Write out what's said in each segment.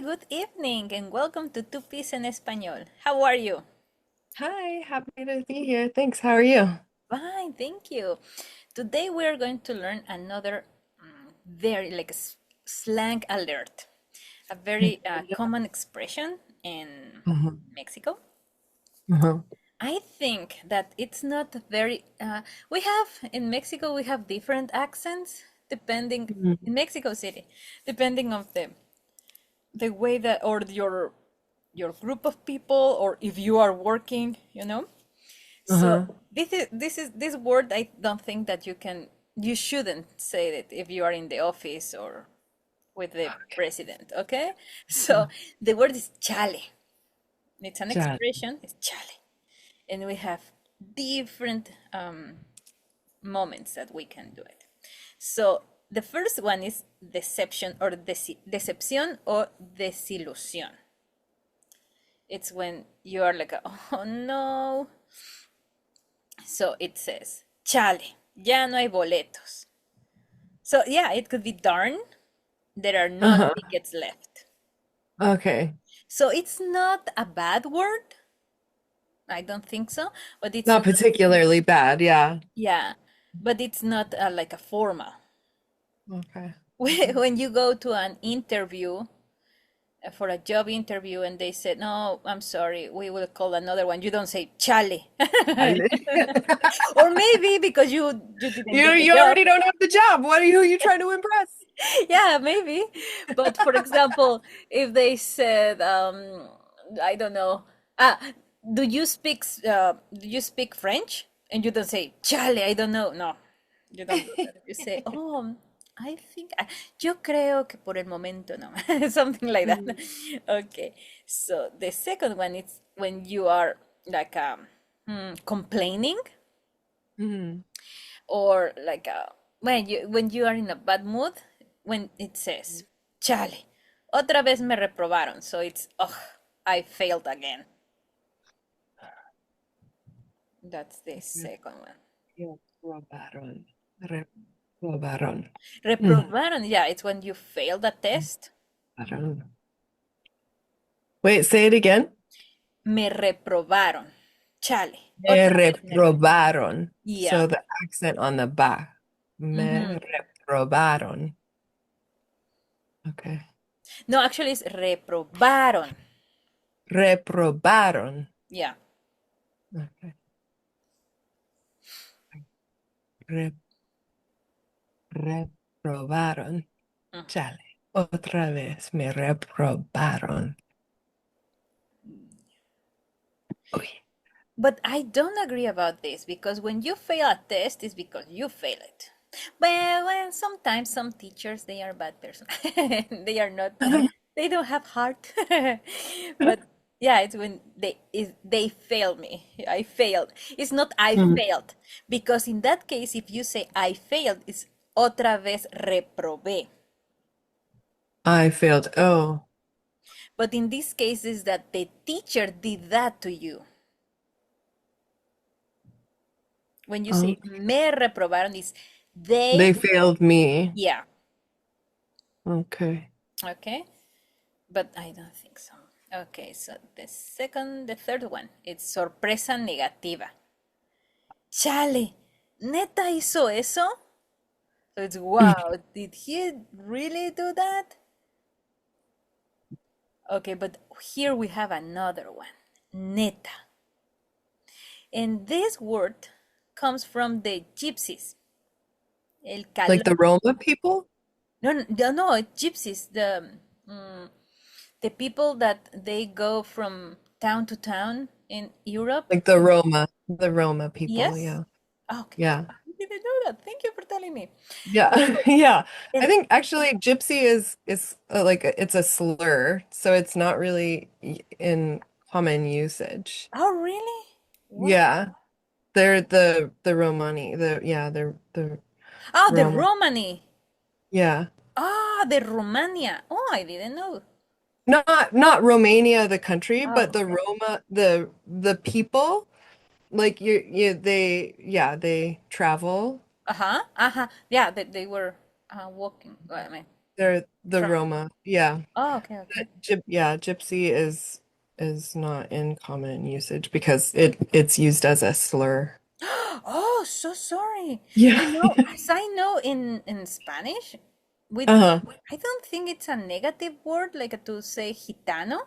Good evening and welcome to Two Piece en Español. How are you? Hi, happy to be here. Thanks. How are you? Fine, thank you. Today we are going to learn another very slang alert, a very Yeah. common expression in Uh-huh. Mexico. Uh-huh. I think that it's not very. We have in Mexico we have different accents depending Mhm. in Mexico City, depending on the way that or your group of people or if you are working. So Uh-huh. this word I don't think that you shouldn't say it if you are in the office or with the Okay. president, okay? So Uh, the word is chale. It's an Chat. expression, it's chale. And we have different moments that we can do it. So the first one is deception or decepción or desilusión. It's when you are like, oh no. So it says, chale, ya no hay boletos. So yeah, it could be darn, there are no Uh-huh. tickets left. Okay. So it's not a bad word. I don't think so, but it's Not not, particularly bad, yeah. yeah, but it's not like a formal. Okay. Okay. When you go to an interview for a job interview and they said, no, I'm sorry, we will call another one. You don't say chale. Vale. Or maybe because you didn't You get the you job. already don't have the job. What are you trying to impress? Yeah, maybe. But for example, if they said, I don't know, ah, do you speak French? And you don't say, chale, I don't know. No, you don't do that. You say, oh, I think, yo creo que por el momento no. Something like that. Mhm. Okay. So the second one is when you are like complaining Mhm. or like when you are in a bad mood when it says chale otra vez me reprobaron, so it's oh, I failed again. That's the second one. Reprobaron. Reprobaron. Mhm. Reprobaron, yeah, it's when you fail the test. Reprobaron. Wait, say it again. Me reprobaron, chale, Me otra vez reprobaron. yeah. So the accent on the back. Me Mhm. reprobaron. Okay. No, actually it's reprobaron. Reprobaron. Yeah. Okay. Re- reprobaron. Mhm. Chale. Otra vez me reprobaron. Uy. But I don't agree about this because when you fail a test, it's because you fail it. Well, sometimes some teachers they are bad person. They are not. They don't have heart. But yeah, it's when they fail me. I failed. It's not I Mm. failed because in that case, if you say I failed, it's otra vez reprobé. I failed. Oh. But in this case, is that the teacher did that to you. When you Oh. say me reprobaron, is they, They failed me. yeah, Okay. okay, but I don't think so. Okay, so the third one, it's sorpresa negativa. Chale, ¿neta hizo eso? So it's wow, did he really do that? Okay, but here we have another one, neta. And this word comes from the gypsies, el Like calor. the Roma people? No, no, no, gypsies, mm, the people that they go from town to town in Europe. Like the Roma people, Yes? yeah. Okay. Yeah. I didn't know that. Thank you for telling me. Yeah. So, Yeah. I el, think actually gypsy is like it's a slur, so it's not really in common usage. oh, really? Wow. Yeah. They're the Romani. They're the Oh, the Roma. Romani. Yeah. Ah, the Romania. Oh, I didn't know. Not Romania the country, but Oh, the Roma the people like you they travel. uh-huh. Uh-huh. Yeah, they were walking. Well, I mean. They're the from. Roma. Yeah. Oh, okay, okay. Yeah, gypsy is not in common usage because it's used as a slur. Oh, so sorry. Yeah. As I know in Spanish, we Uh-huh. I don't think it's a negative word like to say gitano,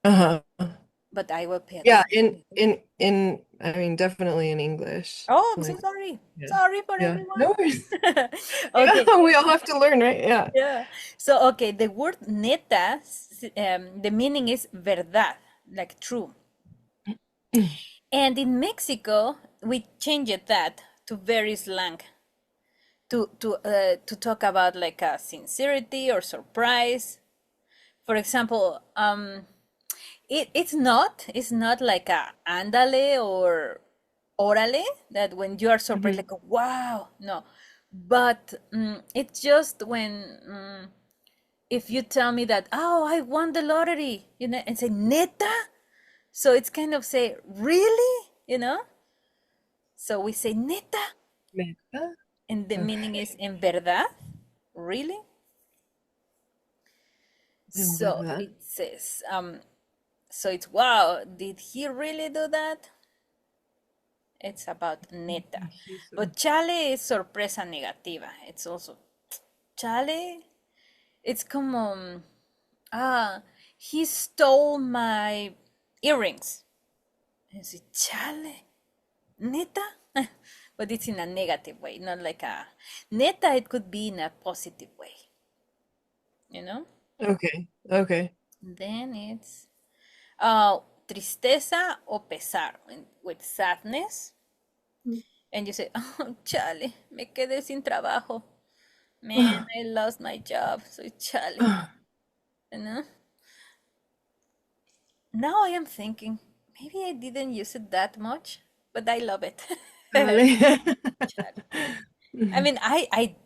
Uh-huh. but I will pay Yeah, attention. in I mean definitely in English. Oh, I'm so Like, sorry. yeah. Sorry for Yeah. everyone. No worries. Okay, Yeah, we all have to learn, right? Yeah. yeah. So, okay, the word neta, the meaning is verdad, like true. And in Mexico, we changed that to very slang to talk about like a sincerity or surprise. For example, it's not like a andale or orale that when you are surprised Mhm. like wow, no, but it's just when if you tell me that, oh, I won the lottery, and say neta, so it's kind of say really, so we say neta, Meta? and the meaning is Okay. en verdad, really. En So verdad. it says so it's wow, did he really do that? It's about neta. Hizo. But chale is sorpresa negativa. It's also chale. It's como he stole my earrings. And say chale, neta. But it's in a negative way, not like a neta. It could be in a positive way, you know. Okay. Okay. Then it's tristeza o pesar with sadness, and you say, oh, chale, me quedé sin trabajo. Man, I lost my job, so chale, you know? Now I am thinking, maybe I didn't use it that much, but I love it. Dale. Chale. I mean, I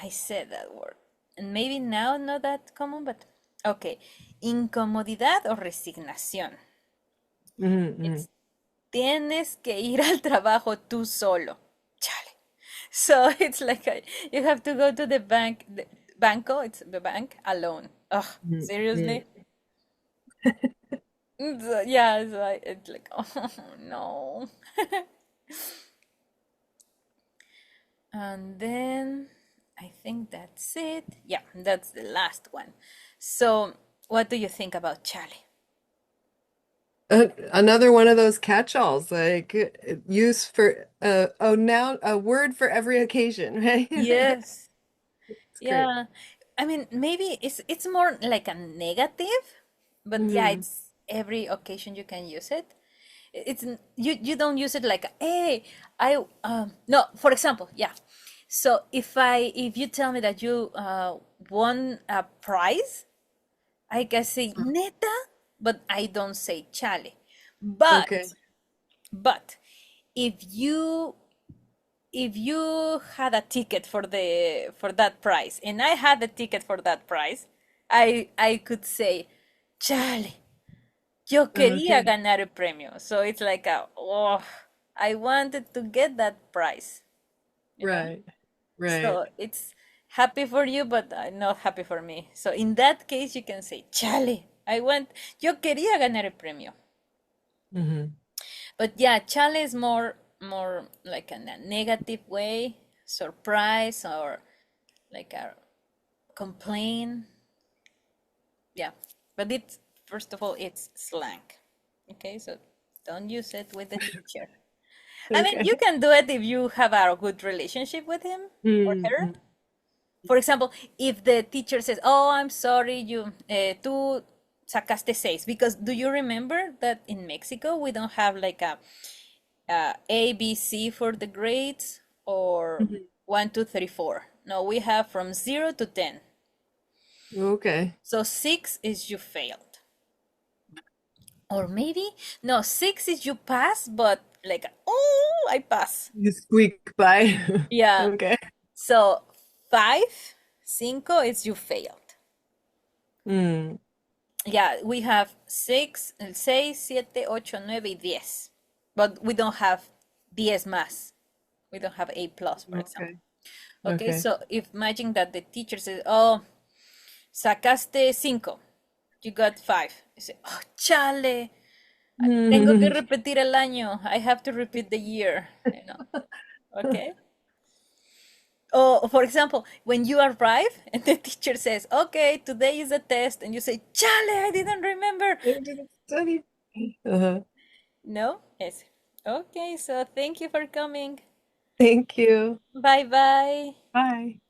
said that word, and maybe now not that common, but okay. Incomodidad o resignación. Mhm, It's tienes que ir al trabajo tú solo. Chale. So it's like you have to go to the bank, the banco, it's the bank alone. Ugh, mhm, seriously? mhm, Yeah, it's like, oh no. And then I think that's it. Yeah, that's the last one. So, what do you think about Chale? Another one of those catch-alls, like use for oh now a word for every occasion, right? Yes. It's great. Yeah. I mean, maybe it's more like a negative, but yeah, Hmm. it's every occasion you can use it. You don't use it like, hey, I no, for example, yeah. So if you tell me that you won a prize, I can say neta, but I don't say chale. Okay. But if you if you had a ticket for that prize and I had a ticket for that prize, I could say, chale, yo quería Okay. ganar el premio. So it's like oh, I wanted to get that prize, you know? Right. Right. So it's happy for you, but not happy for me. So in that case, you can say, chale, yo quería ganar el premio. Hmm. But yeah, chale is more like in a negative way, surprise or like a complain. Yeah, but it's first of all it's slang. Okay, so don't use it with the teacher. I mean, you Okay. can do it if you have a good relationship with him or her. Hmm. For example, if the teacher says, "Oh, I'm sorry, tú sacaste seis," because do you remember that in Mexico we don't have like a B C for the grades or Hmm. 1, 2, 3, 4. No, we have from 0 to 10. Okay. So six is you failed. Or maybe, no, six is you pass, but like, oh, I pass. You squeak by. Yeah. Okay. So five, cinco is you failed. Mm. Yeah, we have six, el seis, siete, ocho, nueve, y 10. But we don't have 10 más. We don't have A plus, for example. Okay. Okay, Okay. so if imagine that the teacher says, oh, sacaste cinco, you got five. You say, oh, chale, tengo que repetir el año. I have to repeat the year, you know. Okay. Or for example, when you arrive and the teacher says, okay, today is a test, and you say, chale, I didn't remember. I didn't study. Uh-huh. No? Yes. Okay, so thank you for coming. Thank you. Bye bye. Bye.